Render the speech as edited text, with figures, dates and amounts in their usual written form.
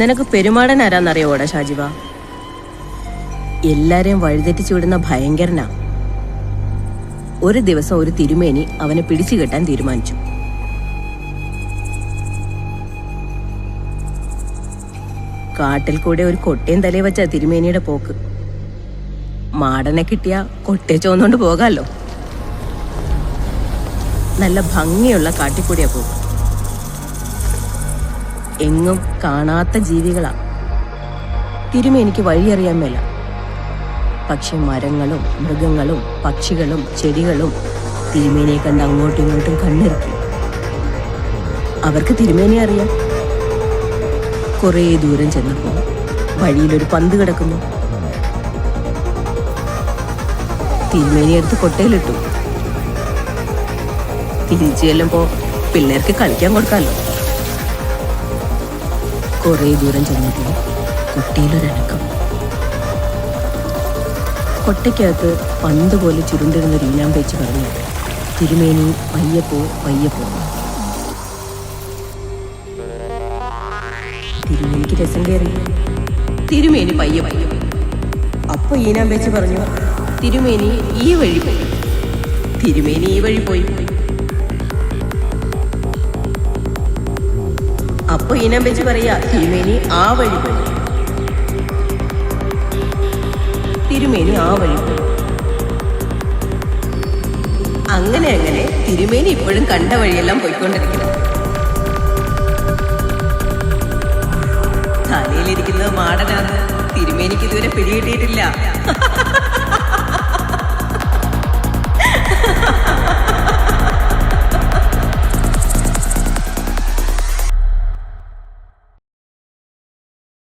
നിനക്ക് പെരുമാടൻ ആരാന്നറിയോടാ ഷാജിബ? എല്ലാരെയും വഴിതെറ്റിച്ചു വിടുന്ന ഭയങ്കരനാ. ഒരു ദിവസം ഒരു തിരുമേനി അവനെ പിടിച്ചു കെട്ടാൻ തീരുമാനിച്ചു. കാട്ടിൽ കൂടെ ഒരു കൊട്ടയും തലയെ വെച്ച തിരുമേനിയുടെ പോക്ക്. മാടനെ കിട്ടിയ കൊട്ടയെ ചോന്നുകൊണ്ട് പോകാമല്ലോ. നല്ല ഭംഗിയുള്ള കാട്ടിക്കൂടിയാ പോകും. എങ്ങും കാണാത്ത ജീവികളാ. തിരുമേനിക്ക് വഴിയറിയാൻ മേല. പക്ഷെ മരങ്ങളും മൃഗങ്ങളും പക്ഷികളും ചെടികളും തിരുമേനിയെ കണ്ട് അങ്ങോട്ടും ഇങ്ങോട്ടും കണ്ണിറുക്കി. അവർക്ക് തിരുമേനിയെ അറിയാം. കുറേ ദൂരം ചെന്നപ്പോൾ വഴിയിലൊരു പന്ത് കിടക്കുന്നു. തിരുമേനി എടുത്ത് കൊട്ടയിലിട്ടു. തിരിച്ചു ചെല്ലുമ്പോ പിള്ളേർക്ക് കളിക്കാൻ കൊടുക്കാമല്ലോ. കുറേ ദൂരം ചെന്നപ്പോൾ കൊട്ടയിലൊരനക്കം. കൊട്ടയ്ക്കകത്ത് പന്ത് പോലെ ചുരുണ്ടിരുന്ന രീനാമ്പേച്ച് പറഞ്ഞു, തിരുമേനി പയ്യപ്പോ പയ്യപ്പോ. തിരുമേനിക്ക് രസം കയറി. തിരുമേനി പയ്യ പയ്യ. അപ്പൊ ഈനാമ്പേച്ച് പറഞ്ഞു, തിരുമേനി ഈ വഴി പോയി. തിരുമേനി ഈ വഴി പോയി. അപ്പൊ ഈനാമ്പേച്ച് പറയാ, തിരുമേനി ആ വഴി പോയി. തിരുമേനി ആ വഴി പോയി. അങ്ങനെ തിരുമേനി ഇപ്പോഴും കണ്ട വഴിയെല്ലാം പോയിക്കൊണ്ടിരിക്കുന്നു. തലയിലിരിക്കുന്നത് മാടനാണ്. തിരുമേനിക്ക് ഇതുവരെ പിടികിട്ടിയിട്ടില്ല.